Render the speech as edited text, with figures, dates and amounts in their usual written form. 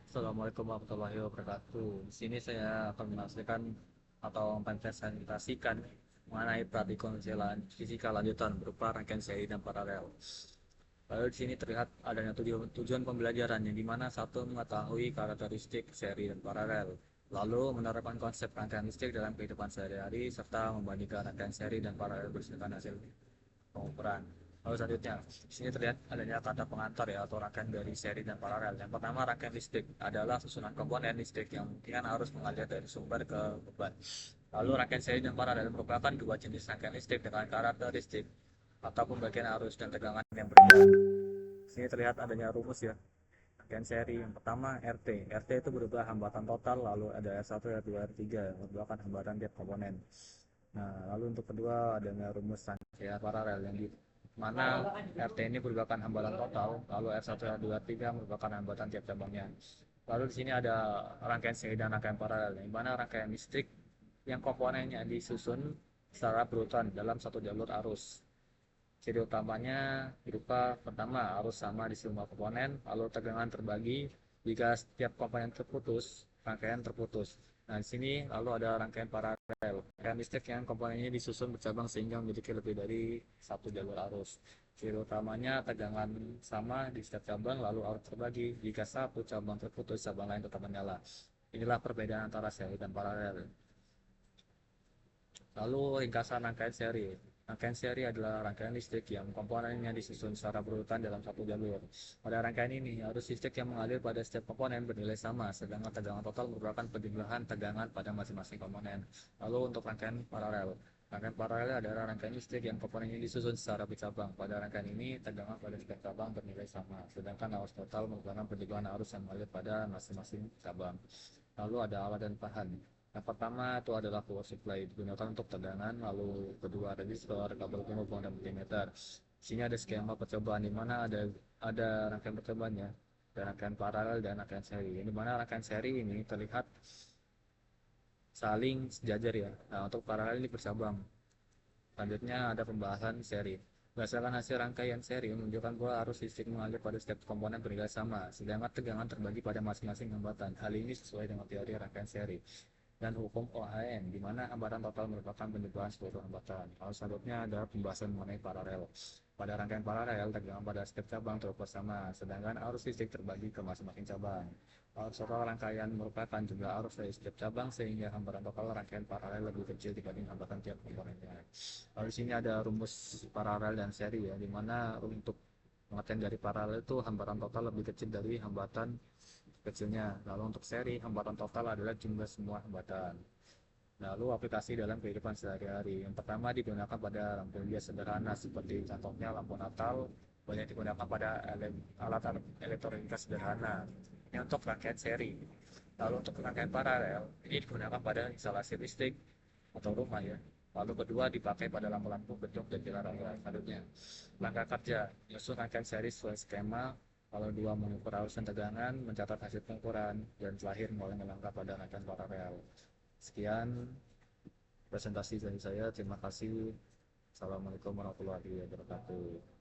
Assalamualaikum warahmatullahi wabarakatuh. Di sini saya akan menjelaskan atau mempresentasikan mengenai praktikum jalan fisika lanjutan berupa rangkaian seri dan paralel. Lalu di sini terlihat adanya tujuan pembelajaran yang dimana satu mengetahui karakteristik seri dan paralel, lalu menerapkan konsep rangkaian listrik dalam kehidupan sehari-hari serta membandingkan rangkaian seri dan paralel berdasarkan hasil pengukuran. Lalu selanjutnya, di sini terlihat adanya kata pengantar ya atau rangkaian dari seri dan paralel. Yang pertama, rangkaian listrik adalah susunan komponen listrik yang memungkinkan arus mengalir dari sumber ke beban. Lalu rangkaian seri dan paralel merupakan dua jenis rangkaian listrik dengan karakteristik atau pembagian arus dan tegangan yang berbeda. Di sini terlihat adanya rumus ya. Rangkaian seri yang pertama RT. RT itu berubah hambatan total, lalu ada R1, R2, R3 yang merupakan hambatan tiap komponen. Nah, lalu untuk kedua adanya rumus rangkaian paralel yang di mana RT ini merupakan hambatan total, lalu R1, R2, R3 merupakan hambatan tiap cabangnya. Lalu di sini ada rangkaian seri dan rangkaian paralel, di mana rangkaian listrik yang komponennya disusun secara berurutan dalam satu jalur arus. Ciri utamanya berupa pertama arus sama di semua komponen, lalu tegangan terbagi jika setiap komponen terputus, rangkaian terputus. Nah, di sini lalu ada rangkaian paralel, rangkaian listrik yang komponennya disusun bercabang sehingga memiliki lebih dari satu jalur arus. Ciri utamanya tegangan sama di setiap cabang, lalu arus terbagi jika satu cabang terputus, cabang lain tetap menyala. Inilah perbedaan antara seri dan paralel. Lalu ringkasan rangkaian seri. Rangkaian seri adalah rangkaian listrik yang komponennya disusun secara berurutan dalam satu jalur. Pada rangkaian ini, arus listrik yang mengalir pada setiap komponen bernilai sama, sedangkan tegangan total merupakan penjumlahan tegangan pada masing-masing komponen. Lalu untuk rangkaian paralel. Rangkaian paralel adalah rangkaian listrik yang komponennya disusun secara bercabang. Pada rangkaian ini, tegangan pada setiap cabang bernilai sama, sedangkan arus total merupakan penjumlahan arus yang mengalir pada masing-masing cabang. Lalu ada alat dan bahan. Yang pertama itu adalah power supply digunakan untuk tegangan, lalu kedua resistor, kabel penghubung dan multimeter. Di sini ada skema percobaan di mana ada rangkaian percobaannya, dan rangkaian paralel dan rangkaian seri. Di mana rangkaian seri ini terlihat saling sejajar ya. Nah, untuk paralel ini bercabang. Selanjutnya ada pembahasan seri. Berdasarkan hasil rangkaian seri menunjukkan bahwa arus listrik mengalir pada setiap komponen bernilai sama, sedangkan tegangan terbagi pada masing-masing hambatan. Hal ini sesuai dengan teori rangkaian seri dan hukum OHM, di mana hambatan total merupakan penjumlahan seluruh hambatan. Lalu selanjutnya ada pembahasan mengenai paralel. Pada rangkaian paralel, tegangan pada setiap cabang terukur sama, sedangkan arus listrik terbagi ke masing-masing cabang. Arus total rangkaian merupakan jumlah arus dari setiap cabang, sehingga hambatan total rangkaian paralel lebih kecil dibanding hambatan tiap komponennya. Lalu di sini ada rumus paralel dan seri ya, di mana untuk pengertian dari paralel itu hambatan total lebih kecil dari hambatan kecilnya. Lalu untuk seri, hambatan total adalah jumlah semua hambatan. Lalu aplikasi dalam kehidupan sehari-hari. Yang pertama digunakan pada lampu hias sederhana seperti contohnya lampu Natal, banyak digunakan pada alat elektronika sederhana. Ini untuk rangkaian seri. Lalu untuk rangkaian paralel, ini digunakan pada instalasi listrik atau rumah ya. Lalu kedua dipakai pada lampu-lampu bentuk dan jalan raya. Selanjutnya, langkah kerja, menyusun rangkaian seri sesuai skema. Kalau dua mengukur arus dan tegangan, mencatat hasil pengukuran, dan terakhir mulai melangkah pada rangkaian paralel. Sekian presentasi dari saya. Terima kasih. Assalamualaikum warahmatullahi wabarakatuh.